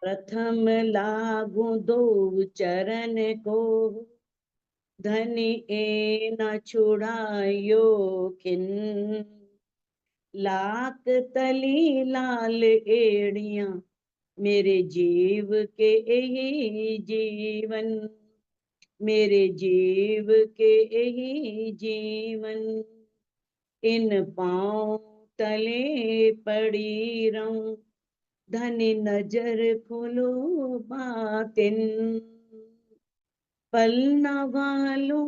प्रथम लागू दो चरण को, धन ए न छुड़ायो किन। लाख तली लाल एड़ियां मेरे जीव के यही जीवन, मेरे जीव के यही जीवन। इन पांव तले पड़ी रहूं, धन नजर खोलो बातिन। पल न वालो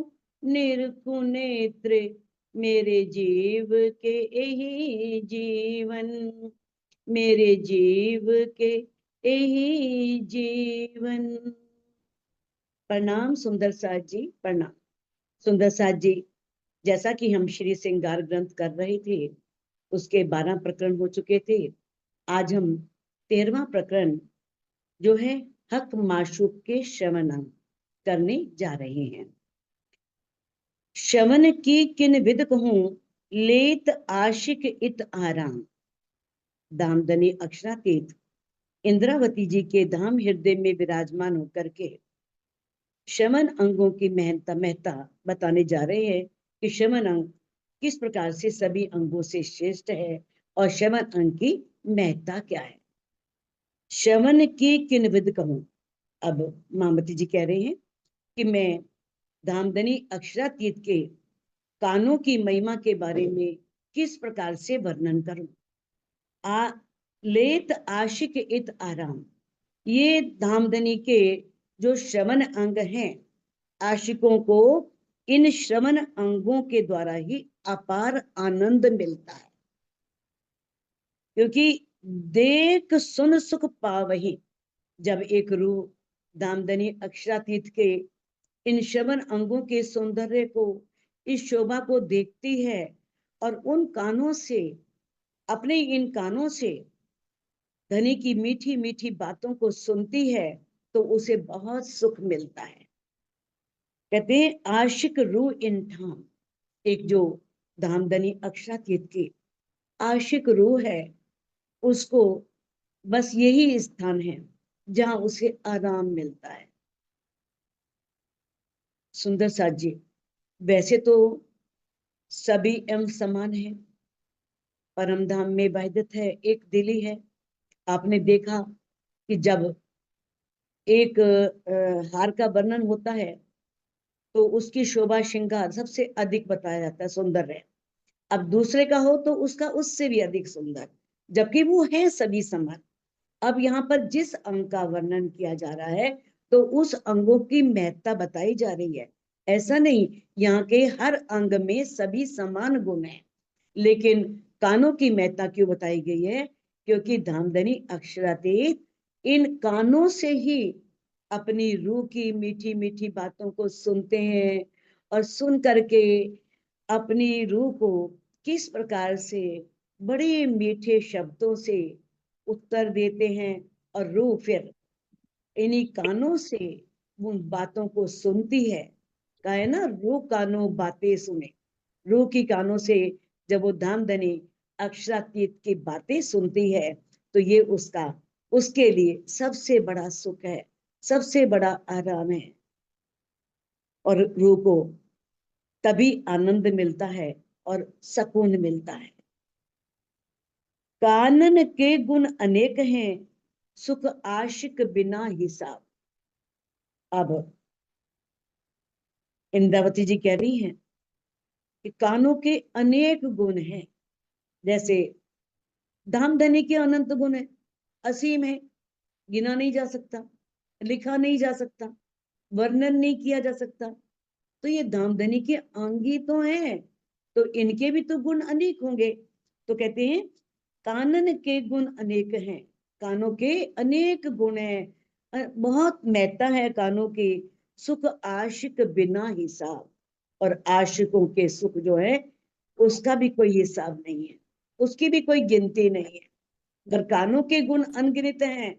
निरखु नेत्र मेरे जीव के यही जीवन, मेरे जीव के यही जीवन। प्रणाम सुंदर साथ जी, प्रणाम। सुंदर साथ जी, जैसा कि हम श्री श्रृंगार ग्रंथ कर रहे थे, उसके 12 प्रकरण हो चुके थे। आज हम 13वां प्रकरण जो है हक माशूक के श्रवण करने जा रहे हैं। श्रवण की किन विद कहूं, लेत आशिक इत आराम। दामदनी अक्षरातीत इंद्रावती जी के धाम हृदय में विराजमान होकर के श्रवण अंगों की महत्ता बताने जा रहे हैं कि श्रवण अंग किस प्रकार से सभी अंगों से श्रेष्ठ है और श्रवण अंग की महत्ता क्या है। श्रवण की किन विद कहूं। अब मामती जी कह रहे हैं कि मैं धामदनी अक्षरातीत के कानों की महिमा के बारे में किस प्रकार से वर्णन करूं। लेत आशिक इत आराम, ये धामदनी के जो श्रवण अंग हैं, आशिकों को इन श्रवण अंगों के द्वारा ही अपार आनंद मिलता है। क्योंकि देख सुन सुख पावही, जब एक रूह दामदनी अक्षरातीत के इन श्रवण अंगों के सौंदर्य को, इस शोभा को देखती है और उन कानों से, अपने इन कानों से धनी की मीठी मीठी बातों को सुनती है, तो उसे बहुत सुख मिलता है। कहते हैं आशिक रूह इन ठाम, एक जो धामदनी अक्षरातीत की आशिक रूह है, उसको बस यही स्थान है जहां उसे आराम मिलता है। सुंदर साथ जी, वैसे तो सभी एवं समान है, परम धाम में वहदत है, एक दिल ही है। आपने देखा कि जब एक हार का वर्णन होता है तो उसकी शोभा श्रृंगार सबसे अधिक बताया जाता है, सुंदर है। अब दूसरे का हो तो उसका उससे भी अधिक सुंदर, जबकि वो है सभी समान। अब यहाँ पर जिस अंग का वर्णन किया जा रहा है तो उस अंगों की महत्ता बताई जा रही है। ऐसा नहीं, यहाँ के हर अंग में सभी समान गुण हैं, लेकिन कानों की महत्ता क्यों बताई गई है, क्योंकि धामदनी अक्षरातीत इन कानों से ही अपनी रूह की मीठी मीठी बातों को सुनते हैं और सुन करके अपनी रूह को किस प्रकार से बड़े मीठे शब्दों से उत्तर देते हैं, और रूह फिर इन्हीं कानों से उन बातों को सुनती है। कहा है ना, रूह कानों बातें सुने। रूह की कानों से जब वो धामदनी अक्षरातीत की बातें सुनती है तो ये उसके लिए सबसे बड़ा सुख है, सबसे बड़ा आराम है। और रूह को तभी आनंद मिलता है और सुकून मिलता है। कानन के गुण अनेक हैं, सुख आशिक बिना हिसाब। अब इंद्रावती जी कह रही हैं कि कानों के अनेक गुण हैं, जैसे धामधनी के अनंत गुण है, असीम है, गिना नहीं जा सकता, लिखा नहीं जा सकता, वर्णन नहीं किया जा सकता। तो ये धामधनी के अंगी तो हैं, तो इनके भी तो गुण अनेक होंगे। तो कहते हैं कानन के गुण अनेक हैं, कानों के अनेक गुण हैं, बहुत महत्ता है कानों की। सुख आशिक बिना हिसाब, और आशिकों के सुख जो है उसका भी कोई हिसाब नहीं है, उसकी भी कोई गिनती नहीं है। अगर कानों के गुण अनगिनत हैं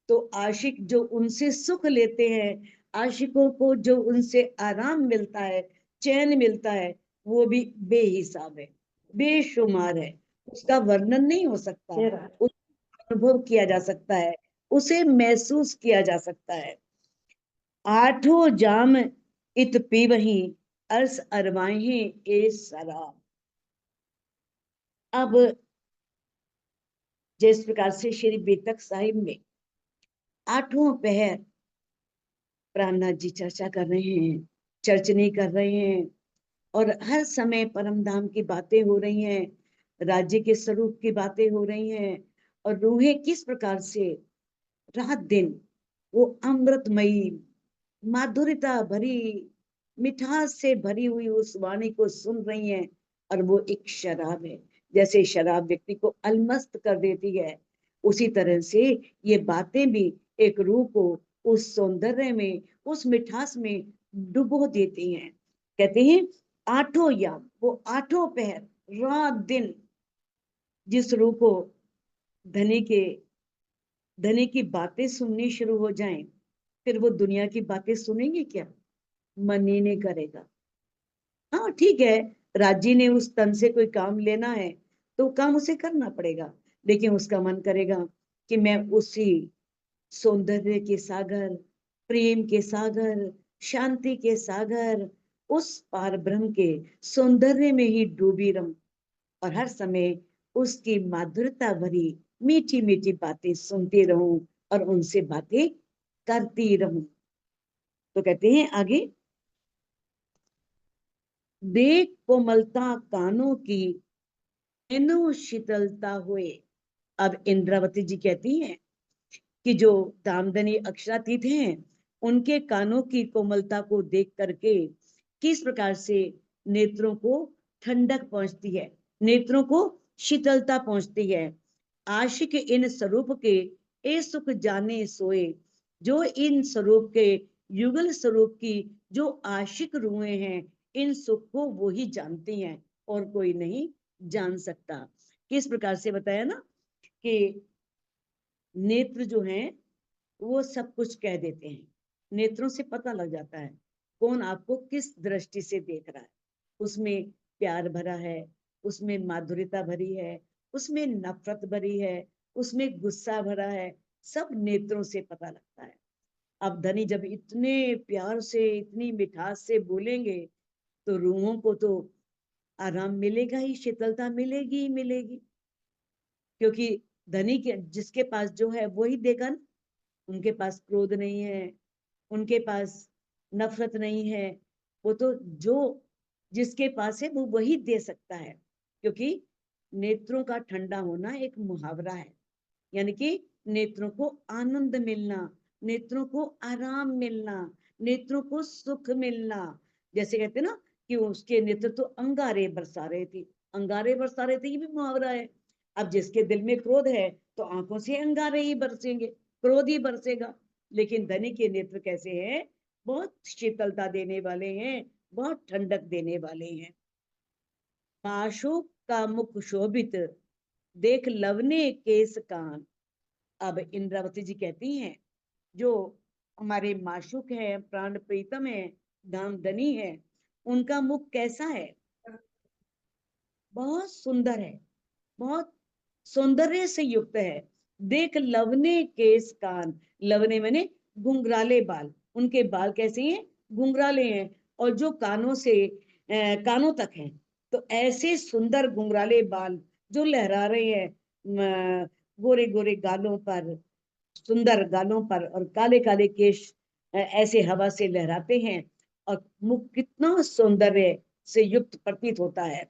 तो आशिक जो उनसे सुख लेते हैं, आशिकों को जो उनसे आराम मिलता है, चैन मिलता है, वो भी बेहिसाब है, बेशुमार है। उसका वर्णन नहीं हो सकता, उसका अनुभव किया जा सकता है, उसे महसूस किया जा सकता है। आठों जाम इत पीवही अर्स अरवाही ए शराब। अब जिस प्रकार से श्री बेतक साहिब में आठों पहर प्राणनाथ जी चर्चा कर रहे हैं, चर्चनी कर रहे हैं, और हर समय परम धाम की बातें हो रही हैं, राज्य के स्वरूप की बातें हो रही हैं, और रूहें किस प्रकार से रात दिन वो अमृतमयी माधुर्यता भरी मिठास से भरी हुई उस वाणी को सुन रही हैं। और वो एक शराब है, जैसे शराब व्यक्ति को अलमस्त कर देती है, उसी तरह से ये बातें भी एक रूह को उस सौंदर्य में, उस मिठास में डुबो देती हैं। कहते हैं आठों याम, वो आठों पहर रात दिन जिस रूह को धनी के धनी की बातें सुननी शुरू हो जाएं, फिर वो दुनिया की बातें सुनेंगे क्या? मन ही नहीं करेगा। हाँ ठीक है, राजी ने उस तन से कोई काम लेना है तो काम उसे करना पड़ेगा, लेकिन उसका मन करेगा कि मैं उसी सौंदर्य के सागर, प्रेम के सागर, शांति के सागर, उस पार ब्रह्म के सौंदर्य में ही डूबी रहूं, और हर समय उसकी माधुरता भरी मीठी मीठी बातें सुनती रहूं और उनसे बातें करती रहूं। तो कहते हैं आगे, देख कोमलता कानों की नैनो शीतलता हुए। अब इंद्रावती जी कहती हैं कि जो दामदनी अक्षरातीत हैं, उनके कानों की कोमलता को देख करके किस प्रकार से नेत्रों को ठंडक पहुंचती है, नेत्रों को शीतलता पहुंचती है। आशिक इन स्वरूप के ए सुख जाने सोए। जो इन स्वरूप के युगल स्वरूप की जो आशिक रूहें हैं, इन सुख को वो ही जानती हैं और कोई नहीं जान सकता। किस प्रकार से बताया ना कि नेत्र जो हैं वो सब कुछ कह देते हैं, नेत्रों से पता लग जाता है कौन आपको किस दृष्टि से देख रहा है। उसमें प्यार भरा है, उसमें माधुर्यता भरी है, उसमें नफरत भरी है, उसमें गुस्सा भरा है, सब नेत्रों से पता लगता है। अब धनी जब इतने प्यार से, इतनी मिठास से बोलेंगे, तो रूहों को तो आराम मिलेगा ही, शीतलता मिलेगी ही मिलेगी, क्योंकि धनी के जिसके पास जो है वही देगा ना। उनके पास क्रोध नहीं है, उनके पास नफरत नहीं है, वो तो जो जिसके पास है वो वही दे सकता है। क्योंकि नेत्रों का ठंडा होना एक मुहावरा है, यानी कि नेत्रों को आनंद मिलना, नेत्रों को आराम मिलना, नेत्रों को सुख मिलना। जैसे कहते ना कि उसके नेत्र तो अंगारे बरसा रहे थे, अंगारे बरसा रहे थे, ये भी मुहावरा है। अब जिसके दिल में क्रोध है तो आंखों से अंगारे ही बरसेंगे, क्रोध ही बरसेगा। लेकिन धनी के नेत्र कैसे हैं? बहुत शीतलता देने वाले हैं, बहुत ठंडक देने वाले हैं। माशूक का मुख शोभित, देख लवने केस कान। अब इंद्रावती जी कहती हैं जो हमारे माशूक है, प्राण प्रीतम है, धामधनी है, उनका मुख कैसा है? बहुत सुंदर है, बहुत सौंदर्य से युक्त है। देख लवने केस कान, लवने मैंने घुंघराले बाल, उनके बाल कैसे हैं? घुंघराले हैं, और जो कानों से कानों तक हैं, तो ऐसे सुंदर घुंघराले बाल जो लहरा रहे हैं गोरे गोरे गालों पर, सुंदर गालों पर, और काले काले केश ऐसे हवा से लहराते हैं, और मुख कितना सौंदर्य से युक्त प्रतीत होता है।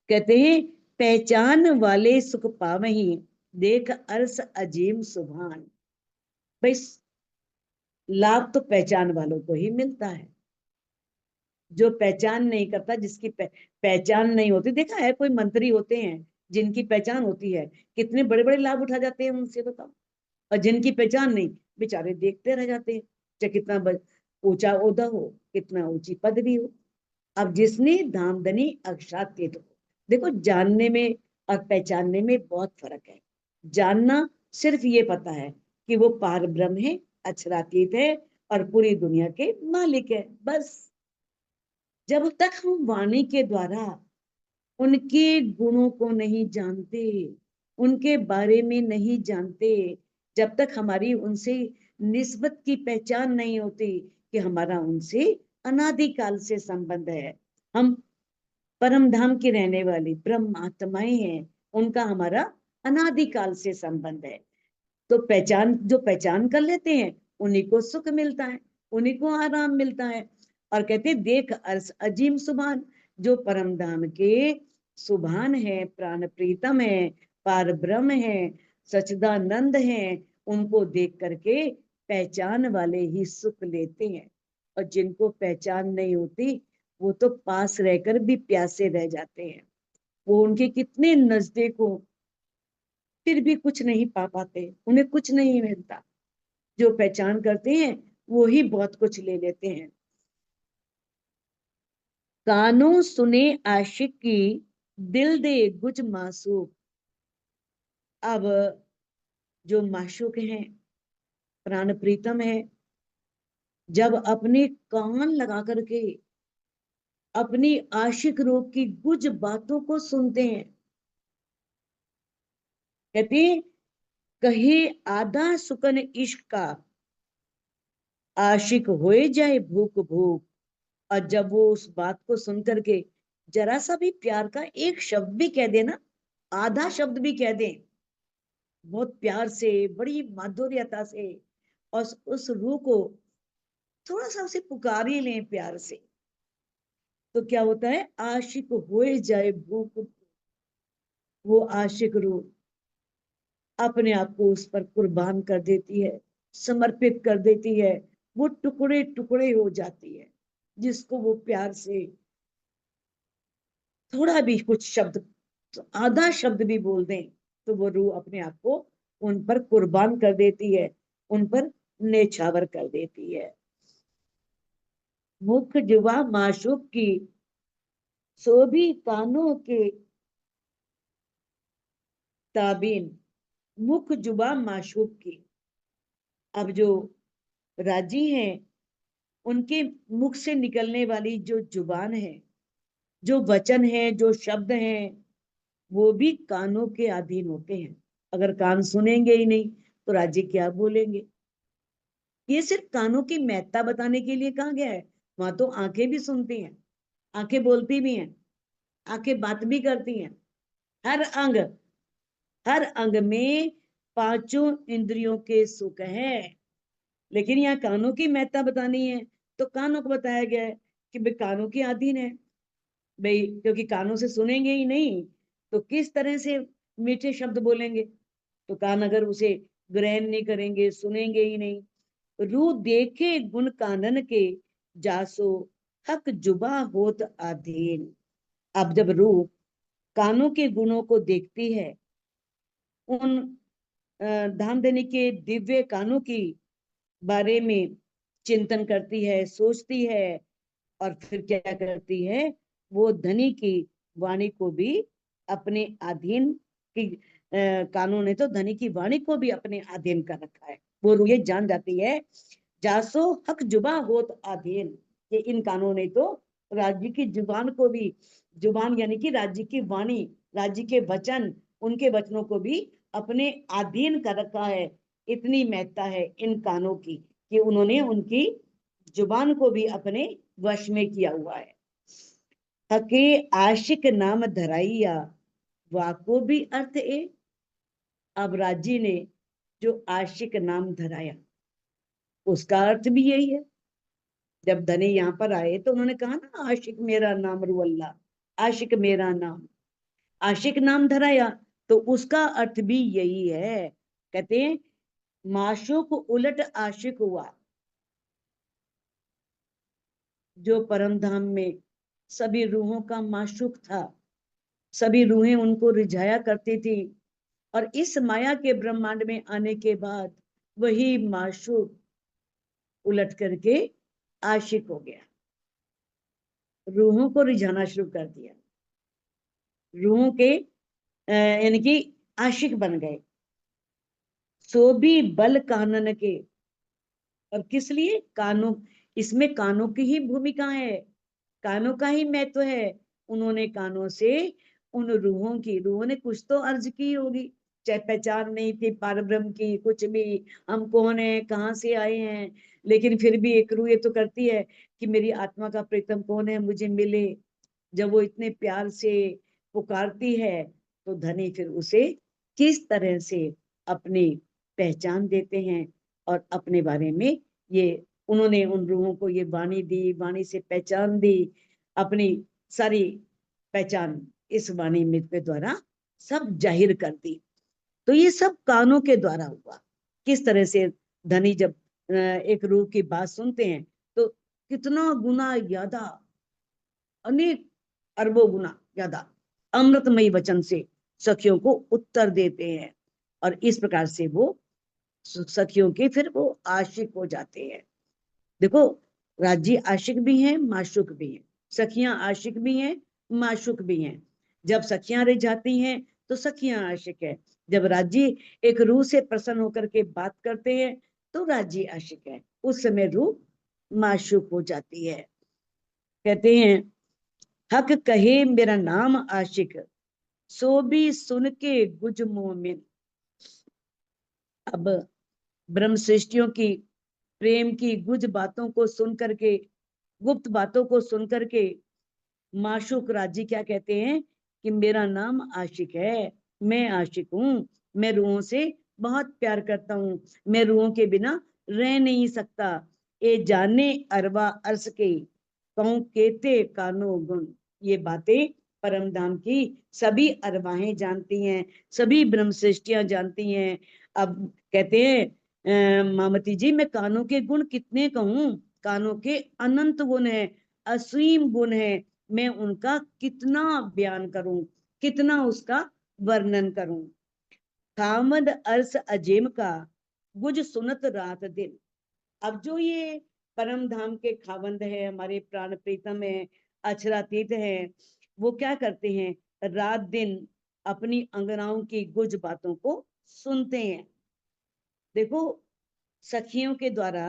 कहते हैं पहचान वाले सुख पावही, देख अरस अजीम सुभान। भाई लाभ तो पहचान वालों को ही मिलता है, जो पहचान नहीं करता, जिसकी पहचान नहीं होती। देखा है कोई मंत्री होते हैं जिनकी पहचान होती है, कितने बड़े बड़े लाभ उठा जाते हैं उनसे, बताओ। और जिनकी पहचान नहीं, बेचारे देखते रह जाते हैं, चाहे कितना ऊंचा ओहदा हो, कितना ऊंची पदवी हो। अब जिसने धामधनी अक्षरातीत हो, देखो जानने में और पहचानने में बहुत फर्क है। जानना सिर्फ ये पता है कि वो पार ब्रह्म है, अक्षरातीत है, और पूरी दुनिया के मालिक है, बस। जब तक हम वाणी के द्वारा उनके गुणों को नहीं जानते, उनके बारे में नहीं जानते, जब तक हमारी उनसे निस्बत की पहचान नहीं होती कि हमारा उनसे अनादिकाल से संबंध है, हम परम धाम की रहने वाली ब्रह्म आत्माएं हैं, उनका हमारा अनादिकाल से संबंध है, तो जो पहचान कर लेते हैं उन्हीं को सुख मिलता है, उन्हीं को आराम मिलता है। और कहते देख अर्श अजीम सुभान, जो परम धाम के सुभान है, प्राण प्रीतम है, पार ब्रह्म है, सच्चिदानंद है, उनको देख करके पहचान वाले ही सुख लेते हैं। और जिनको पहचान नहीं होती वो तो पास रहकर भी प्यासे रह जाते हैं, वो उनके कितने नजदीक हो फिर भी कुछ नहीं पा पाते, उन्हें कुछ नहीं मिलता। जो पहचान करते हैं वो ही बहुत कुछ ले लेते हैं। कानों सुने आशिक की, दिल दे गुज मासूक। अब जो माशूक हैं, प्राण प्रीतम है, जब अपने कान लगा करके अपनी आशिक रूप की गुज बातों को सुनते हैं, कहते कहे आधा सुकन इश्क का, आशिक होए जाए भूख भूख। और जब वो उस बात को सुन करके जरा सा भी प्यार का एक शब्द भी कह देना, आधा शब्द भी कह दे, बहुत प्यार से, बड़ी माधुर्यता से, और उस रूह को थोड़ा सा उसे पुकार ही लें प्यार से, तो क्या होता है, आशिक होए जाए भूख। वो आशिक रूह अपने आप को उस पर कुर्बान कर देती है, समर्पित कर देती है, वो टुकड़े टुकड़े हो जाती है। जिसको वो प्यार से थोड़ा भी कुछ शब्द, तो आधा शब्द भी बोल दें, तो वो रूह अपने आप को उन पर कुर्बान कर देती है, उन पर नेछावर कर देती है। मुख जुबा माशूक की, सो भी कानों के ताबीन। मुख जुबा माशूक की, अब जो राजी हैं उनके मुख से निकलने वाली जो जुबान है, जो वचन है, जो शब्द हैं, वो भी कानों के अधीन होते हैं। अगर कान सुनेंगे ही नहीं तो राजी क्या बोलेंगे। ये सिर्फ कानों की महत्ता बताने के लिए कहा गया है, वहां तो आंखें भी सुनती हैं, आंखें बोलती भी हैं, आंखें बात भी करती हैं। हर अंग, हर अंग में पांचों इंद्रियों के सुख हैं। लेकिन यहाँ कानों की महत्ता बतानी है तो कानों को बताया गया है कि भाई कानों के अधीन है। भाई क्योंकि कानों से सुनेंगे ही नहीं तो किस तरह से मीठे शब्द बोलेंगे, तो कान अगर उसे ग्रहण नहीं करेंगे, सुनेंगे ही नहीं। रूह देखे गुण कानन के, जासो हक जुबा होत अधीन। अब जब रूह कानों के गुणों को देखती है, उन धाम देने के दिव्य कानों की बारे में चिंतन करती है, सोचती है, और फिर क्या करती है, वो धनी की वाणी को भी अपने अधीन की, कानून ने तो धनी की वाणी को भी अपने अधीन कर रखा है। वो ये जान जाती है, जासो हक जुबा होत अधीन, ये इन कानून ने तो राज्य की जुबान को भी, जुबान यानी कि राज्य की वाणी, राज्य के वचन, उनके वचनों को भी अपने अधीन कर रखा है। इतनी महत्ता है इन कानों की कि उन्होंने उनकी जुबान को भी अपने वश में किया हुआ है। हके आशिक नाम धराइया, वाको भी अर्थ है। अब राजी ने जो आशिक नाम धराया उसका अर्थ भी यही है। जब धनी यहाँ पर आए तो उन्होंने कहा ना, आशिक मेरा नाम रुअल्ला, आशिक मेरा नाम, आशिक नाम धराया, तो उसका अर्थ भी यही है। कहते हैं माशूक उलट आशिक हुआ। जो परम धाम में सभी रूहों का माशूक था, सभी रूहें उनको रिझाया करती थी, और इस माया के ब्रह्मांड में आने के बाद वही माशूक उलट करके आशिक हो गया, रूहों को रिझाना शुरू कर दिया, रूहों के यानी कि आशिक बन गए। सो भी बल कानन के, और किस लिए, कानों, इसमें कानों की ही भूमिका है। कानों का ही महत्व है। उन्होंने कानों से उन रूहों ने कुछ तो अर्ज की होगी, चाहे पहचान नहीं थी पारब्रह्म की, कुछ भी, हम कौन है, कहाँ से आए हैं, लेकिन फिर भी एक रूह ये तो करती है कि मेरी आत्मा का प्रीतम कौन है, मुझे मिले। जब वो इतने प्यार से पुकारती है तो धनी फिर उसे किस तरह से अपनी पहचान देते हैं और अपने बारे में ये, उन्होंने उन रूहों को ये वाणी दी, वाणी से पहचान दी, अपनी सारी पहचान इस वाणी में के द्वारा सब जाहिर कर दी। तो ये सब कानों के द्वारा हुआ। किस तरह से धनी जब एक रूह की बात सुनते हैं तो कितना गुना ज्यादा, अनेक अरबों गुना ज्यादा अमृतमयी वचन से सखियों को उत्तर देते हैं, और इस प्रकार से वो सखियों के फिर वो आशिक हो जाते हैं। देखो, राज्य आशिक भी हैं, माशुक भी हैं, सखियां आशिक भी हैं, माशुक भी हैं। जब सखियां रह जाती हैं तो सखियां आशिक है, जब राज्य एक रूह से प्रसन्न होकर के बात करते हैं तो राज्य आशिक है, उस समय रूह माशुक हो जाती है। कहते हैं, हक कहे मेरा नाम आशिक, सो भी सुन के गुज मोमिन। अब ब्रह्म सृष्टियों की प्रेम की गुज बातों को सुन करके, गुप्त बातों को सुन करके माशूक राजी क्या कहते हैं कि मेरा नाम आशिक है, मैं आशिक हूं, मैं रूहों से बहुत प्यार करता हूं, मैं रूहों के बिना रह नहीं सकता। ए जाने अरवा अर्स के, कहूं केते कानो गुण। ये बातें परम धाम की सभी अरवाहें जानती हैं, सभी ब्रह्म सृष्टियां जानती हैं। अब कहते हैं मामती जी, मैं कानों के गुण कितने कहूं, कानों के अनंत गुण है, असीम गुण है, मैं उनका कितना बयान करूं, कितना उसका वर्णन करूं। खामद अर्स अजेम का, गुज सुनत रात दिन। अब जो ये परम धाम के खावंद है, हमारे प्राण प्रीतम है, अक्षरातीत है, वो क्या करते हैं, रात दिन अपनी अंगनाओं की गुज बातों को सुनते हैं। देखो, सखियों के द्वारा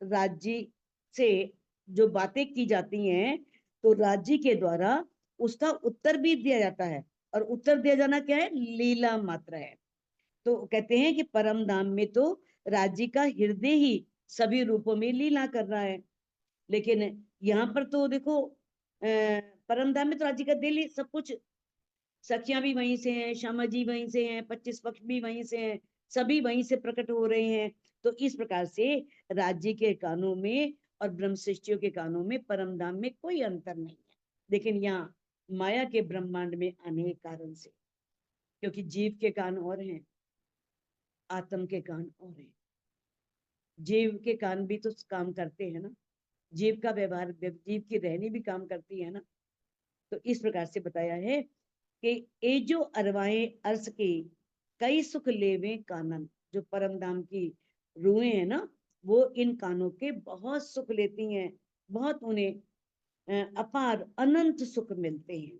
राज्य से जो बातें की जाती हैं तो राज्य के द्वारा उसका उत्तर भी दिया जाता है, और उत्तर दिया जाना क्या है, लीला मात्र है। तो कहते हैं कि परम धाम में तो राज्य का हृदय ही सभी रूपों में लीला कर रहा है, लेकिन यहाँ पर तो देखो परम धाम में तो राज्य का दिल ही सब कुछ, सखियां भी वहीं से हैं, श्यामा जी वहीं से हैं, 25 पक्ष भी वहीं से हैं, सभी वहीं से प्रकट हो रहे हैं। तो इस प्रकार से राज्य के कानों में और ब्रह्म सृष्टियों के कानों में परम धाम में कोई अंतर नहीं है। लेकिन यहाँ माया के ब्रह्मांड में अनेक कारण से, क्योंकि जीव के कान और हैं, आत्म के कान और हैं। जीव के कान भी तो काम करते हैं ना, जीव का व्यवहार, जीव की रहनी भी काम करती है ना। तो इस प्रकार से बताया है कि ये जो अरवाएं अर्श की कई सुख लेवे कानन, जो परम धाम की रूहें हैं ना, वो इन कानों के बहुत सुख लेती हैं, बहुत उन्हें अपार अनंत सुख मिलते हैं।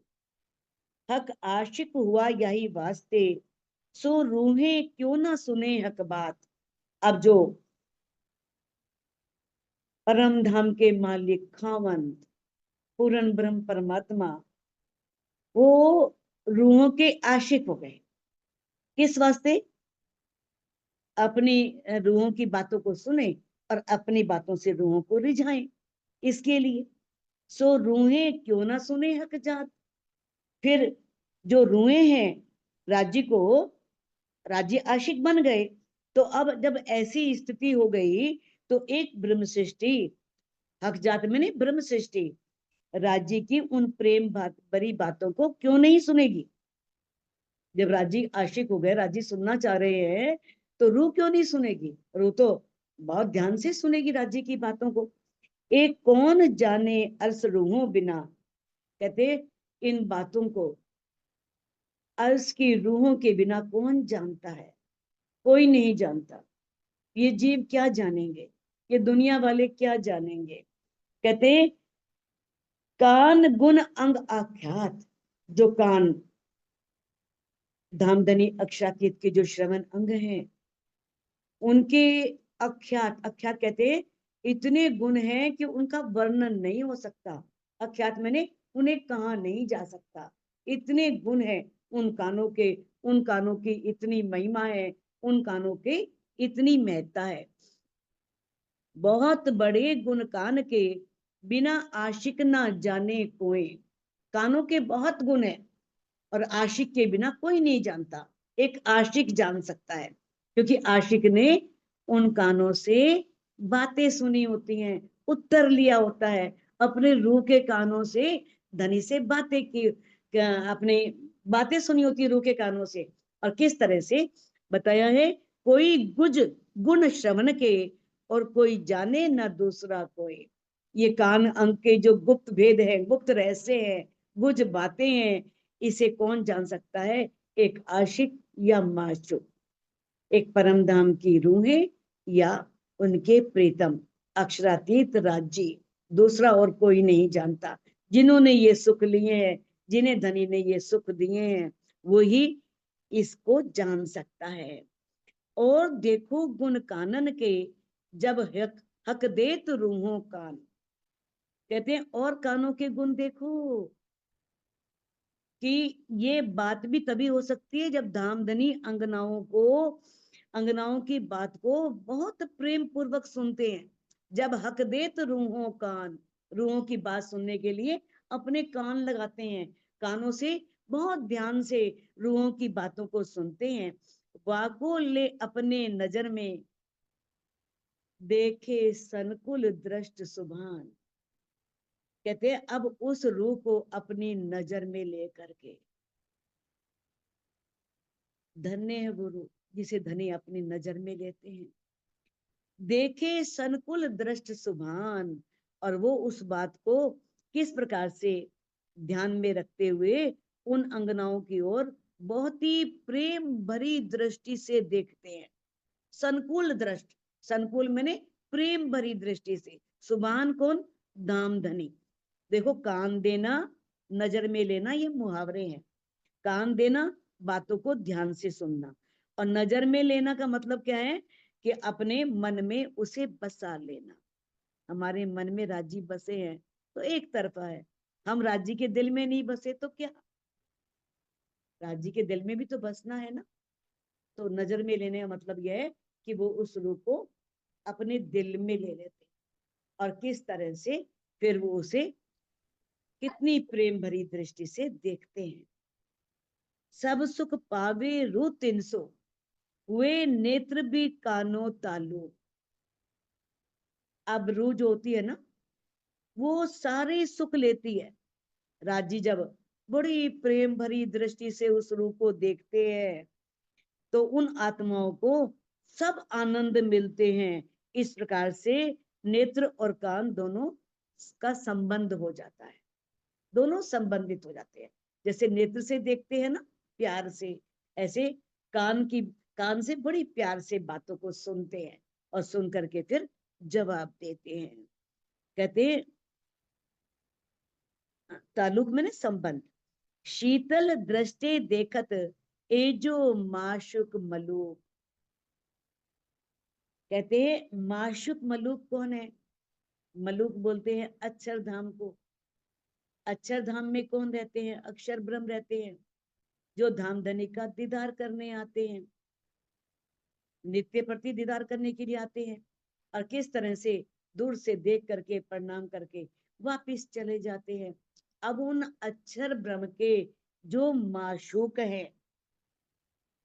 हक आशिक हुआ यही वास्ते, सो रूहें क्यों ना सुने हक बात। अब जो परम धाम के मालिक खावंत पूर्ण ब्रह्म परमात्मा, वो रूहों के आशिक हो गए। किस वास्ते, अपनी रूहों की बातों को सुने और अपनी बातों से रूहों को रिझाएं, इसके लिए। सो रूहें क्यों ना सुने हक जात। फिर जो रूहें हैं राज्य को, राज्य आशिक बन गए, तो अब जब ऐसी स्थिति हो गई तो एक ब्रह्म सृष्टि, हक जात में नहीं, ब्रह्म सृष्टि राज्य की उन प्रेम भरी बातों को क्यों नहीं सुनेगी। जब राजी आशिक हो गए, राजी सुनना चाह रहे हैं, तो रूह क्यों नहीं सुनेगी, रूह तो बहुत ध्यान से सुनेगी राज्य की बातों को। एक कौन जाने अर्स रूहों बिना, कहते इन बातों को अर्स की रूहों के बिना कौन जानता है, कोई नहीं जानता। ये जीव क्या जानेंगे, ये दुनिया वाले क्या जानेंगे। कहते कान गुण अंग आख्यात, जो कान धामधनी अक्षातीत के जो श्रवण अंग हैं, उनके अख्यात, अख्यात कहते हैं इतने गुण हैं कि उनका वर्णन नहीं हो सकता। अख्यात मैंने उन्हें कहा नहीं जा सकता। इतने गुण है उन कानों के, उन कानों की इतनी महिमा है, उन कानों की इतनी महत्ता है। बहुत बड़े गुण कान के, बिना आशिक ना जाने कोई। कानों के बहुत गुण है और आशिक के बिना कोई नहीं जानता। एक आशिक जान सकता है, क्योंकि आशिक ने उन कानों से बातें सुनी होती हैं, उत्तर लिया होता है, अपने रूह के कानों से धनी से बातें की, अपने बातें सुनी होती है रूह के कानों से। और किस तरह से बताया है, कोई गुज गुण श्रवण के, और कोई जाने न दूसरा कोई। ये कान अंग के जो गुप्त भेद है, गुप्त रहस्य है, गुज बातें हैं, इसे कौन जान सकता है? एक आशिक या माशूक, एक परम धाम की रूहें या उनके प्रीतम अक्षरातीत राज्य, दूसरा और कोई नहीं जानता। जिन्होंने ये सुख लिए हैं, जिन्हें धनी ने ये सुख दिए हैं, वो ही इसको जान सकता है। और देखो गुण कानन के, जब हक हक देत रूहों कान। कहते हैं और कानों के गुण देखो, कि ये बात भी तभी हो सकती है जब धामधनी अंगनाओं की बात को बहुत प्रेम पूर्वक सुनते हैं। जब हक देत रूहों कान, रूहों की बात सुनने के लिए अपने कान लगाते हैं, कानों से बहुत ध्यान से रूहों की बातों को सुनते हैं। वाको ले अपने नजर में, देखे सनकुल दृष्ट सुभान। कहते हैं अब उस रूह को अपनी नजर में लेकर के, धन्य है वो रूह जिसे धनी अपनी नजर में लेते हैं। देखे सनकुल दृष्ट सुभान, और वो उस बात को किस प्रकार से ध्यान में रखते हुए उन अंगनाओं की ओर बहुत ही प्रेम भरी दृष्टि से देखते हैं। संकुल दृष्ट, संकुल मैंने प्रेम भरी दृष्टि से। सुभान कौन? धामधनी। देखो कान देना, नजर में लेना, ये मुहावरे हैं। कान देना, बातों को ध्यान से सुनना, और नजर में लेना का मतलब क्या है? कि अपने मन में उसे बसा लेना। हमारे मन में राजी बसे हैं तो एक तरफा है, हम राजी के दिल में नहीं बसे तो क्या? राजी के दिल में भी तो बसना है ना। तो नजर में लेने का मतलब यह है कि वो उस रूह को अपने दिल में ले लेते, और किस तरह से फिर वो उसे कितनी प्रेम भरी दृष्टि से देखते हैं। सब सुख पावे रू 300, हुए नेत्र भी कानो तालु। अब रू जो होती है ना, वो सारे सुख लेती है। राजी जब बड़ी प्रेम भरी दृष्टि से उस रूह को देखते हैं, तो उन आत्माओं को सब आनंद मिलते हैं। इस प्रकार से नेत्र और कान दोनों का संबंध हो जाता है, दोनों संबंधित हो जाते हैं। जैसे नेत्र से देखते हैं ना प्यार से, ऐसे कान से बड़ी प्यार से बातों को सुनते हैं, और सुन करके फिर जवाब देते हैं। कहते हैं ताल्लुक में ना संबंध। शीतल दृष्टि देखत, एजो माशुक मलूक। कहते हैं माशुक मलूक कौन है? मलूक बोलते हैं अक्षर धाम को। अक्षर धाम में कौन रहते हैं? अक्षर ब्रह्म रहते हैं, जो धामधनी का दीदार करने आते हैं, नित्य प्रति दीदार करने के लिए आते हैं, और किस तरह से दूर से देख करके प्रणाम करके वापिस चले जाते हैं। अब उन अक्षर ब्रह्म के जो माशूक हैं,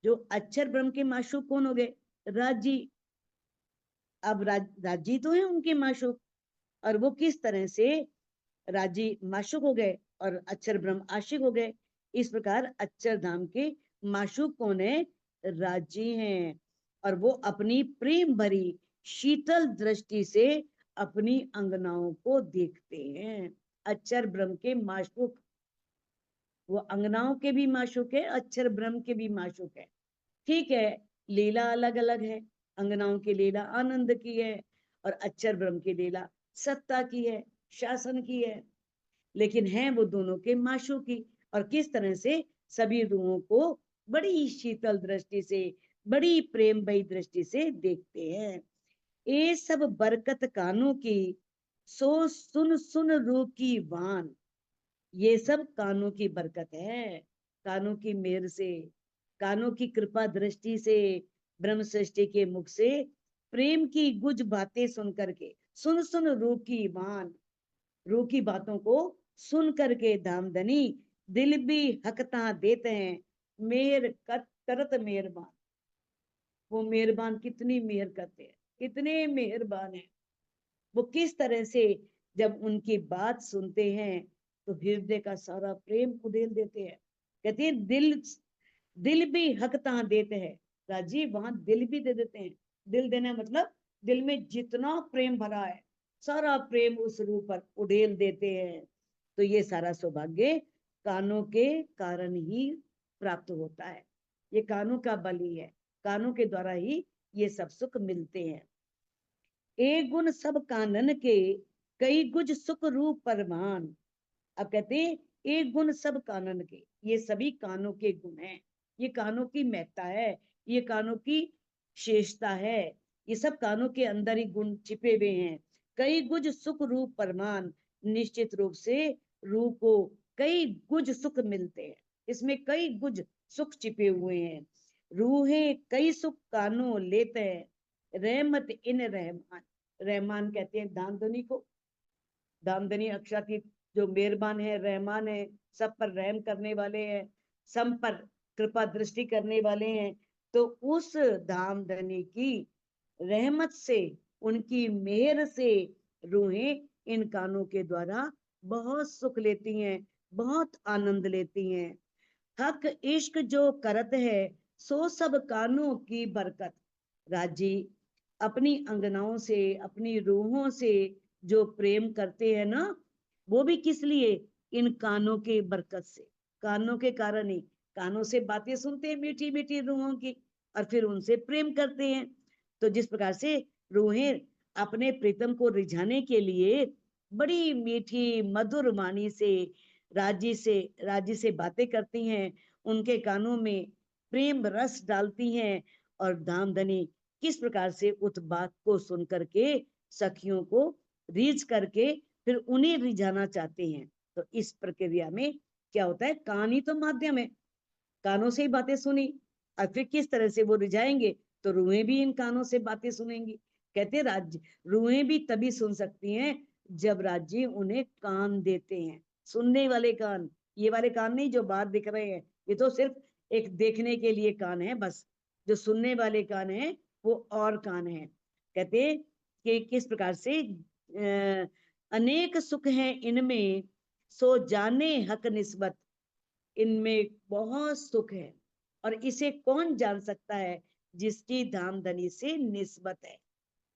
जो अक्षर ब्रह्म के माशूक कौन हो गए? राजी। अब राजी तो है उनके माशूक, और वो किस तरह से राजी माशूक हो गए और अक्षर ब्रह्म आशिक हो गए। इस प्रकार अक्षर धाम के माशूक कौन है? राजी हैं, और वो अपनी प्रेम भरी शीतल दृष्टि से अपनी अंगनाओं को देखते हैं। अक्षर ब्रह्म के माशूक, वो अंगनाओं के भी माशूक है, अक्षर ब्रह्म के भी माशूक है। ठीक है, लीला अलग अलग है। अंगनाओं की लीला आनंद की है, और अक्षर ब्रह्म की लीला सत्ता की है, शासन की है। लेकिन है वो दोनों के माशूकी। और किस तरह से सभी रूहों को बड़ी शीतल दृष्टि से, बड़ी प्रेम भई दृष्टि से देखते हैं। ये सब बरकत कानों की, सो सुन सुन रू की वान, ये सब कानों की बरकत है, कानों की मेहर से, कानों की कृपा दृष्टि से, ब्रह्म सृष्टि के मुख से प्रेम की गुज बातें सुन करके, सुन सुन रू की वान, रू की बातों को सुन करके धामधनी दिल भी हकता देते हैं, मेहर करत मेहरबान। वो मेहरबान कितनी मेहर करते हैं, कितने मेहरबान है वो, किस तरह से जब उनकी बात सुनते हैं तो हृदय का सारा प्रेम उड़ेल देते हैं। कहते हैं दिल भी हकता देते हैं, राजीव वहां दिल भी दे देते हैं। दिल देना मतलब दिल में जितना प्रेम भरा है सारा प्रेम उस रूप पर उड़ेल देते हैं। तो ये सारा सौभाग्य कानों के कारण ही प्राप्त होता है, ये कानों का बल ही है, कानों के द्वारा ही ये सब सुख मिलते हैं। एक गुण सब कानन के, कई गुज सुख रूप परमान। अब कहते हैं एक गुण सब कानन के, ये सभी कानों के गुण हैं, ये कानों की महत्ता है, ये कानों की शेषता है, ये सब कानों के अंदर ही गुण छिपे हुए हैं। कई गुज सुख रूप परमान, निश्चित रूप से रूह को कई गुज सुख मिलते हैं, इसमें कई गुज सुख छिपे हुए हैं। रूहे कई सुख कानों लेते हैं, रहमत इन रहमान। रहमान कहते हैं दामदनी को, दामदनी अक्षरातीत जो मेहरबान है, रहमान है, सब पर रहम करने वाले हैं, सब पर कृपा दृष्टि करने वाले हैं। तो उस धामधनी की रहमत से, उनकी मेहर से रूहें इन कानों के द्वारा बहुत सुख लेती हैं, बहुत आनंद लेती हैं। हक इश्क जो करत है, सो सब कानों की बरकत। राजी अपनी अंगनाओं से, अपनी रूहों से जो प्रेम करते हैं ना, वो भी किस लिए, इन कानों के बरकत से, कानों के कारण ही, कानों से बातें सुनते हैं मीठी मीठी रूहों की, और फिर उनसे प्रेम करते हैं। तो जिस प्रकार से रूहें अपने प्रीतम को रिझाने के लिए बड़ी मीठी मधुर वाणी से, राजी से बातें करती हैं, उनके कानों में प्रेम रस डालती हैं, और धामधनी किस प्रकार से उस बात को सुन करके सखियों को रीझ करके फिर उन्हें रिझाना चाहते हैं। तो इस प्रक्रिया में क्या होता है, कान ही तो माध्यम है, कानों से ही बातें सुनी, और फिर किस तरह से वो रिझाएंगे, तो रूहें भी इन कानों से बातें सुनेंगी। कहते राज्य रूहें भी तभी सुन सकती हैं जब राज्य उन्हें कान देते हैं, सुनने वाले कान, ये वाले कान नहीं जो बाहर दिख रहे हैं, ये तो सिर्फ एक देखने के लिए कान है बस, जो सुनने वाले कान है वो और कान है। कहते कि किस प्रकार से अनेक सुख हैं इनमें, सो जाने हक निस्बत, इनमें बहुत सुख है, और इसे कौन जान सकता है, जिसकी धामधनी से निस्बत है,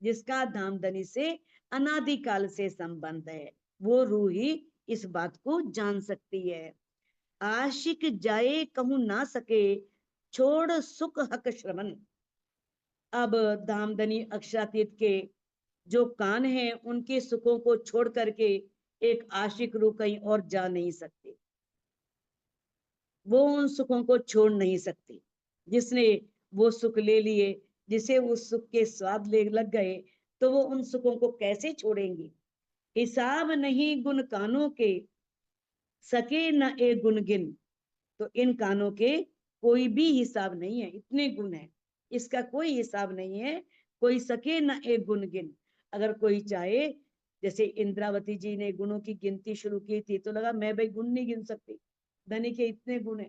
जिसका धामधनी से अनादिकाल से संबंध है, वो रूह ही इस बात को जान सकती है। आशिक जाए कहूं ना सके, छोड़ सुख हक श्रवण। अब धामधनी अक्षरातीत के जो कान हैं, उनके सुखों को छोड़ करके एक आशिक रूह कहीं और जा नहीं सकते, वो उन सुखों को छोड़ नहीं सकती। जिसने वो सुख ले लिए, जिसे उस सुख के स्वाद ले लग गए, तो वो उन सुखों को कैसे छोड़ेंगी। हिसाब नहीं गुण कानों के, सके न ए गुण गिन। तो इन कानों के कोई भी हिसाब नहीं है, इतने गुण है, इसका कोई हिसाब नहीं है, कोई सके न ए गुण गिन। अगर कोई चाहे, जैसे इंद्रावती जी ने गुणों की गिनती शुरू की थी, तो लगा मैं भाई गुण नहीं गिन सकती, धनी के इतने गुण है।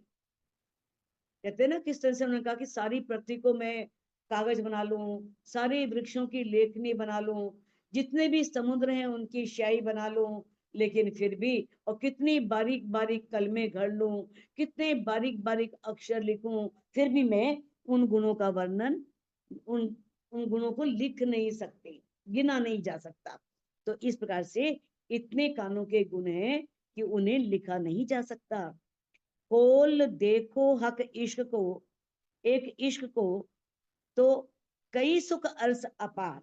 कहते हैं ना किस तरह से उन्होंने कहा कि सारी पृथ्वी को मैं कागज बना लूं, सारे वृक्षों की लेखनी बना लूं, जितने भी समुद्र हैं उनकी स्याही बना लूं, लेकिन फिर भी, और कितनी बारीक बारीक कलमें घड़ लूं, कितने बारीक बारीक अक्षर लिखूं, फिर भी मैं उन गुणों का वर्णन, उन उन गुणों को लिख नहीं सकती, गिना नहीं जा सकता। तो इस प्रकार से इतने कानों के गुण हैं कि उन्हें लिखा नहीं जा सकता। खोल देखो हक इश्क को, एक इश्क को, तो कई सुख अर्स अपार।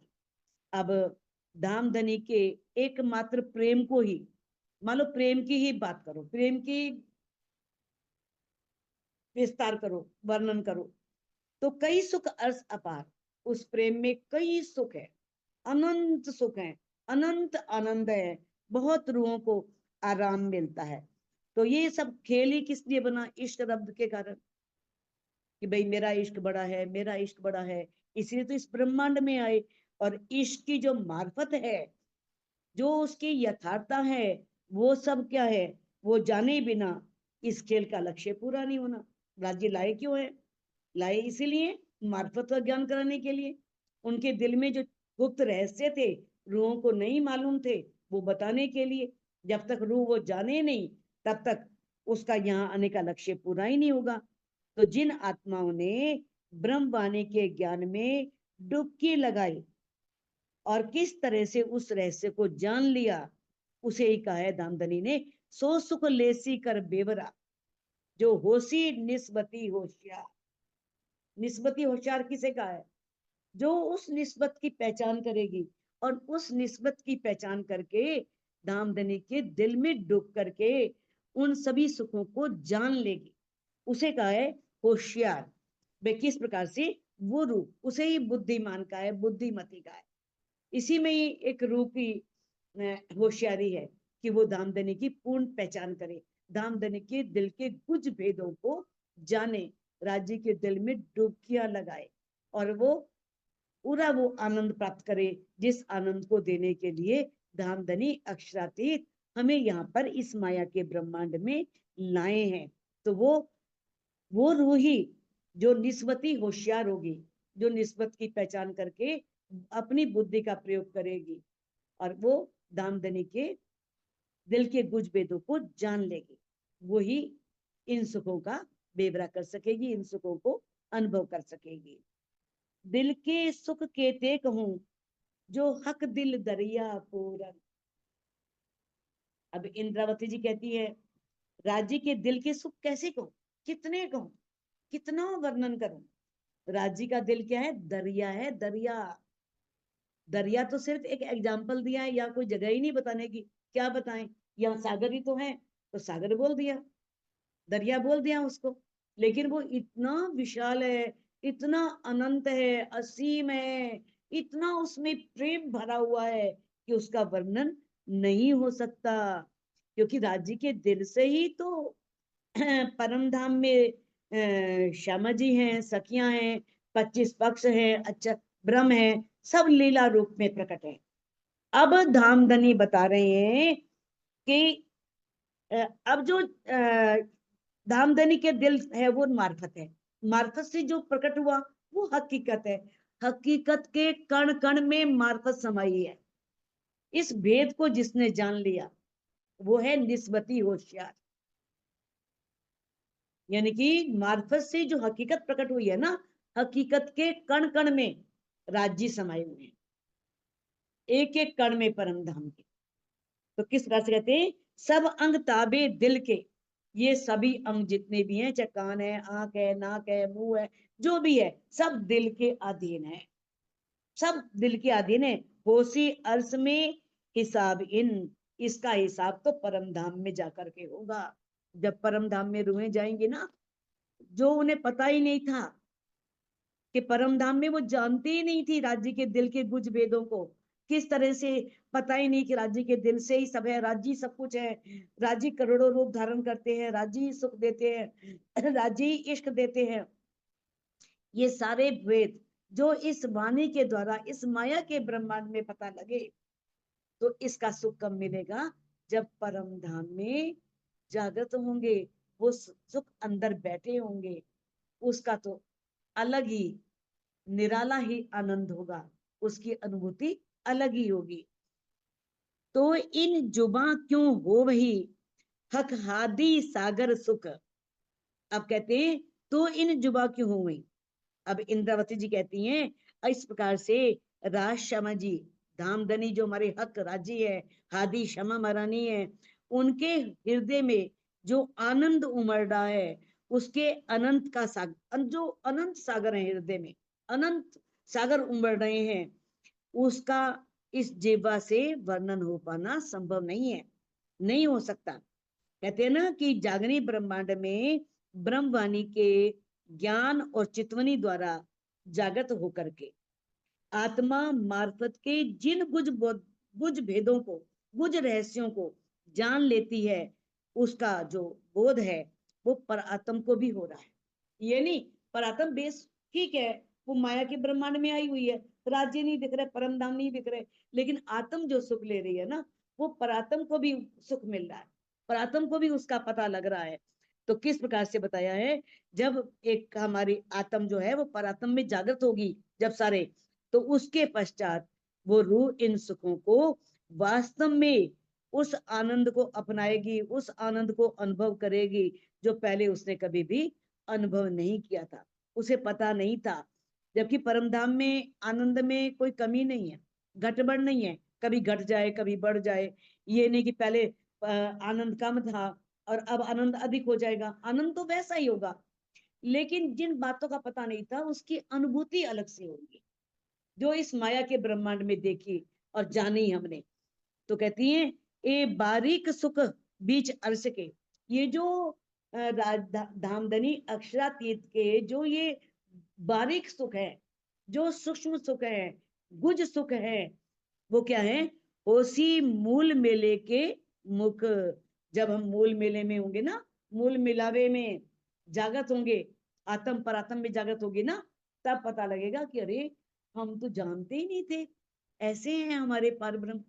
अब धामधनी के एकमात्र प्रेम को ही, मान लो प्रेम की ही बात करो, प्रेम की विस्तार करो, वर्णन करो, तो कई सुख अर्स अपार, उस प्रेम में कई सुख है, अनंत सुख है। अनंत आनंद है, बहुत रूहों को आराम मिलता है। तो ये सब खेल ही किस लिए बना? इश्क रब्द के कारण, कि भाई मेरा इश्क बड़ा है, मेरा इश्क बड़ा है, इसलिए तो इस ब्रह्मांड में आए। और इश्क की जो मार्फत है, जो उसकी यथार्थता है, वो सब क्या है, वो जाने बिना इस खेल का लक्ष्य पूरा नहीं होना। राज्य लाए क्यों है? लाए इसीलिए मार्फत का ज्ञान कराने के लिए। उनके दिल में जो गुप्त रहस्य थे, रूहों को नहीं मालूम थे, वो बताने के लिए। जब तक रूह वो जाने नहीं, तब तक उसका यहाँ आने का लक्ष्य पूरा ही नहीं होगा। तो जिन आत्माओं ने ब्रह्मवाणी के ज्ञान में डुबकी लगाई और किस तरह से उस रहस्य को जान लिया, उसे ही कहा है धामधनी ने, सो सुख लेसी कर बेवरा, जो होशी निस्बती होशियार। निस्बती होशियार किसे कहा है? जो उस निस्बत की पहचान करेगी और उस निस्बत की पहचान करके धामधनी के दिल में डूब करके उन सभी सुखों को जान लेगी, उसे कहा है होशियार। वे किस प्रकार से? वो रूप, उसे ही बुद्धिमान का है, बुद्धिमती का है। इसी में ही एक रूप की होशियारी है कि वो धामधनी की पूर्ण पहचान करे, धामधनी के दिल के कुछ भेदों को जाने, राज्य के दिल में डुबकियां लगाए और वो पूरा वो आनंद प्राप्त करे, जिस आनंद को देने के लिए धामधनी अक्षरातीत हमें यहाँ पर इस माया के ब्रह्मांड में लाए हैं। तो वो रूही जो निस्बती होशियार होगी, जो निस्बत की पहचान करके अपनी बुद्धि का प्रयोग करेगी और वो दामदनी के दिल के गुज भेदों को जान लेगी, वही इन सुखों का बेवरा कर सकेगी, इन सुखों को अनुभव कर सकेगी। दिल के सुख केते कहूं, जो हक दिल दरिया पूरन। अब इंद्रावती जी कहती है, राजी के दिल के सुख कैसे कहूं, कितने कहूं, कितना वर्णन करूं? राजी का दिल क्या है? दरिया है, दरिया। दरिया तो सिर्फ एक एग्जाम्पल दिया है, या कोई जगह ही नहीं बताने की। क्या बताएं? यहाँ सागर ही तो है, तो सागर बोल दिया, दरिया बोल दिया उसको। लेकिन वो इतना विशाल है, इतना अनंत है, असीम है, इतना उसमें प्रेम भरा हुआ है कि उसका वर्णन नहीं हो सकता। क्योंकि राज्य के दिल से ही तो परम धाम में श्यामा जी हैं, सखियां हैं, 25 पक्ष हैं, अच्छा ब्रह्म है, सब लीला रूप में प्रकट है। अब धामधनी बता रहे हैं कि अब जो धामधनी के दिल है वो मार्फत है, मार्फत से जो प्रकट हुआ वो हकीकत है। हकीकत के कण कण में मार्फत समाई है। इस भेद को जिसने जान लिया वो है निस्बती होशियार। यानी कि मार्फत से जो हकीकत प्रकट हुई है ना, हकीकत के कण कण में राज्य समाये हुए हैं, एक एक कण में परम धाम के। तो किस प्रकार से कहते हैं? सब अंग ताबे दिल के, ये सभी अंग जितने भी हैं, चाहे कान है, आंख है, नाक है, मुंह है, जो भी है, सब दिल के अधीन है, सब दिल के अधीन है। होशी अर्श में हिसाब इन, इसका हिसाब तो परम धाम में जाकर के होगा। जब परम धाम में रूहें जाएंगे ना, जो उन्हें पता ही नहीं था कि परम धाम में, वो जानती ही नहीं थी राज्य के दिल के गुज भेदों को, किस तरह से पता ही नहीं कि राज्य के दिल से ही सब है, राज्य सब कुछ है, राज्य करोड़ों रूप धारण करते हैं, राज्य ही सुख देते हैं, राज्य ही इश्क देते हैं। ये सारे भेद जो इस वाणी के द्वारा इस माया के ब्रह्मांड में पता लगे, तो इसका सुख कब मिलेगा? जब परम धाम में जागृत होंगे, वो सुख अंदर बैठे होंगे, उसका तो अलग ही निराला ही आनंद होगा, उसकी अनुभूति अलग ही होगी। तो इन जुबा क्यों हो वही, हक हादी सागर सुख। अब कहते हैं तो इन जुबा क्यों हो वही। अब इंद्रावती जी कहती हैं इस प्रकार से, राज शमा जी, धामधनी जो हमारे हक राजी है, हादी शमा महारानी है, उनके हृदय में जो आनंद उमड़ रहा है, उसके अनंत का सागर, जो अनंत सागर है हृदय में, अनंत सागर उमड़ रहे हैं, उसका इस जीवा से वर्णन हो पाना संभव नहीं है, नहीं हो सकता। कहते हैं ना कि जागनी ब्रह्मांड में ब्रह्मवाणी के ज्ञान और चितवनी द्वारा जागृत होकर के आत्मा मार्फत के जिन गुज गुज भेदों को, गुज रहस्यों को जान लेती है, उसका जो बोध है वो परात्म को भी हो रहा है। ये नहीं, परात्म बेस ठीक है, वो माया के ब्रह्मांड में आई हुई है, राज्य नहीं दिख रहे, परम धाम नहीं दिख रहे, लेकिन आत्म जो सुख ले रही है ना, वो परात्म को भी सुख मिल रहा है, परात्म को भी उसका पता लग रहा है। तो किस प्रकार से बताया है, जब एक हमारी आत्म जो है वो परात्म में जागृत होगी जब सारे, तो उसके पश्चात वो रूह इन सुखों को वास्तव में उस आनंद को अपनाएगी, उस आनंद को अनुभव करेगी जो पहले उसने कभी भी अनुभव नहीं किया था, उसे पता नहीं था। जबकि परमधाम में आनंद में कोई कमी नहीं है, घटबढ़ नहीं है, कभी घट जाए कभी बढ़ जाए। ये नहीं कि पहले आनंद कम था और अब आनंद अधिक हो जाएगा, आनंद तो वैसा ही होगा, लेकिन जिन बातों का पता नहीं था उसकी अनुभूति अलग से होगी, जो इस माया के ब्रह्मांड में देखी और जानी हमने। तो कहती है ए बारीक सुख बीच अर्श के, ये जो धामधनी अक्षरातीत के जो ये बारीक सुख है, जो सूक्ष्म सुख है, गुज सुख है, वो क्या है, होसी मूल मेले के मुख। जब हम मूल मेले में होंगे ना, मूल मिलावे में जागृत होंगे, आत्म परात्म में जागृत होगी ना, तब पता लगेगा कि अरे हम तो जानते ही नहीं थे, ऐसे हैं हमारे परब्रह्म,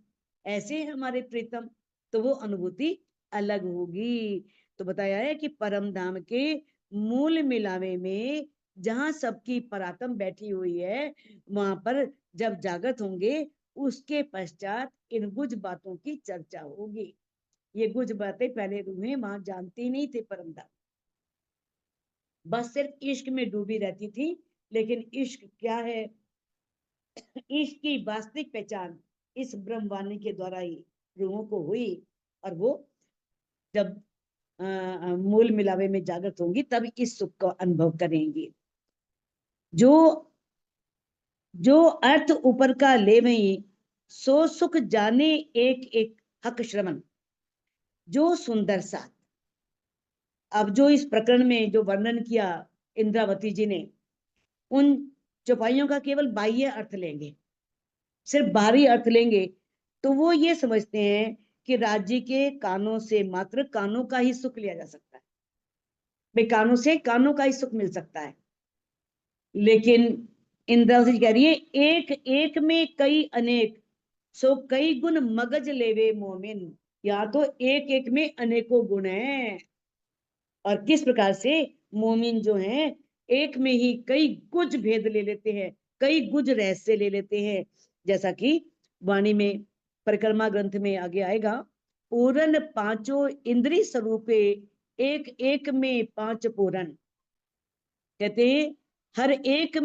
ऐसे हैं हमारे प्रीतम। तो वो अनुभूति अलग होगी। तो बताया है कि परम धाम के मूल मिलावे में जहां सबकी परात्म बैठी हुई है, वहां पर जब जागृत होंगे उसके पश्चात इन गुज बातों की चर्चा होगी। ये गुज बातें पहले रूहें वहां जानती नहीं थे परमधाम, बस सिर्फ इश्क में डूबी रहती थी। लेकिन इश्क क्या है, इश्क की वास्तविक पहचान इस ब्रह्मवाणी के द्वारा ही रूहों को हुई, और वो जब मूल मिलावे में जागृत होंगी तब इस सुख का अनुभव करेंगी। जो जो अर्थ ऊपर का ले वही, सो सुख जाने एक एक हक श्रवण, जो सुंदर सा। अब जो इस प्रकरण में जो वर्णन किया इंद्रावती जी ने, उन चौपाइयों का केवल बाह्य अर्थ लेंगे, सिर्फ बाहरी अर्थ लेंगे, तो वो ये समझते हैं कि राज्य के कानों से मात्र कानों का ही सुख लिया जा सकता है, भाई कानों से कानों का ही सुख मिल सकता है। लेकिन इंद्रावती जी कह रही है एक एक में कई अनेक, सो कई गुण मगज लेवे मोमिन। यहाँ तो एक एक में अनेकों गुण हैं, और किस प्रकार से मोमिन जो हैं एक में ही कई गुज भेद ले लेते हैं, कई गुज रहस्य ले लेते हैं। जैसा कि वाणी में परिक्रमा ग्रंथ में आगे आएगा, पूरन पांचों इंद्रिय स्वरूपे एक एक में पांच पूरन। कहते हैं हर एक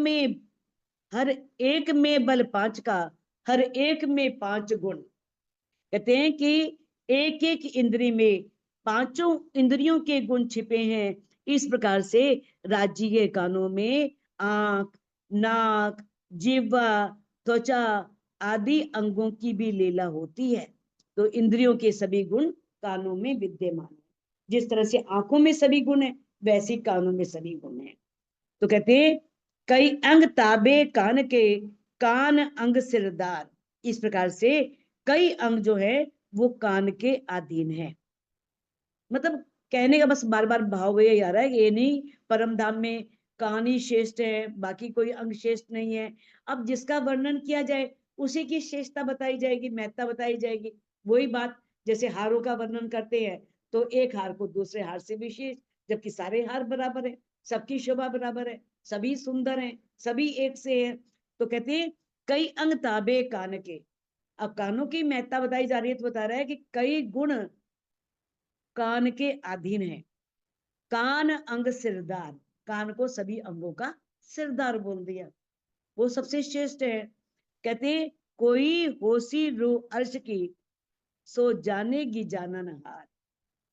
में बल पांच का, हर एक में पांच गुण। कहते हैं कि एक एक इंद्रिय में पांचों इंद्रियों के गुण छिपे हैं। इस प्रकार से राज्य के कानों में आंख, नाक, जिह्वा, त्वचा आदि अंगों की भी लीला होती है। तो इंद्रियों के सभी गुण कानों में विद्यमान है। जिस तरह से आंखों में सभी गुण है, वैसे कानों में सभी गुण है। तो कहते हैं कई अंग ताबे कान के, कान अंग सिरदार। इस प्रकार से कई अंग जो है वो कान के अधीन है। मतलब कहने का बस बार बार भाव ये आ रहा है कि ये नहीं, परम धाम में कान ही श्रेष्ठ है, बाकी कोई अंग श्रेष्ठ नहीं है। अब जिसका वर्णन किया जाए उसी की श्रेष्ठता बताई जाएगी, महत्ता बताई जाएगी। वही बात जैसे हारों का वर्णन करते हैं, तो एक हार को दूसरे हार से विशेष, जबकि सारे हार बराबर है, सबकी शोभा बराबर है, सभी सुंदर हैं, सभी एक से हैं। तो कहते हैं कई अंग ताबे कान के। अब कानों की महत्ता बताई जा रही है, तो बता रहा है कि कई गुण कान के अधीन है। कान अंग सिरदार, कान को सभी अंगों का सिरदार बोल दिया, वो सबसे श्रेष्ठ है। कहते कोई होशी रूह अर्श की, सो जानेगी जानन हार।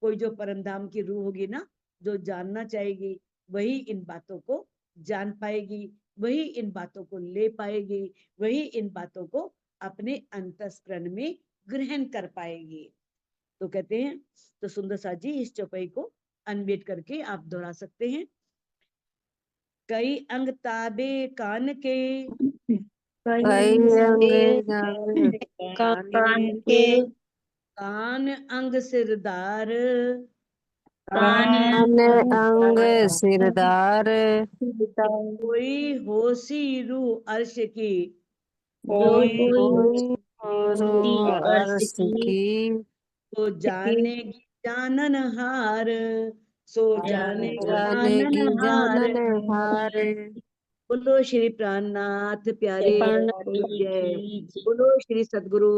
कोई जो परमधाम की रूह होगी ना, जो जानना चाहेगी, वही इन बातों को जान पाएगी, वही इन बातों को ले पाएगी, वही इन बातों को अपने अंतस्करण में ग्रहण कर पाएगी। तो कहते हैं, तो सुंदर साथ जी इस चौपाई को अनवेट करके आप दोहरा सकते हैं। कई अंग ताबे कान के, कई अंग कान के कान अंग सिरदार, कान अंग सिरदार, कोई होसी रूह अर्श की, कोई अर्श की, तो जानेगी जानन हार, सो जानेगी जानन जानेगी हार। जानन हार। बोलो श्री प्राणनाथ प्यारे की जय। बोलो श्री सद्गुरु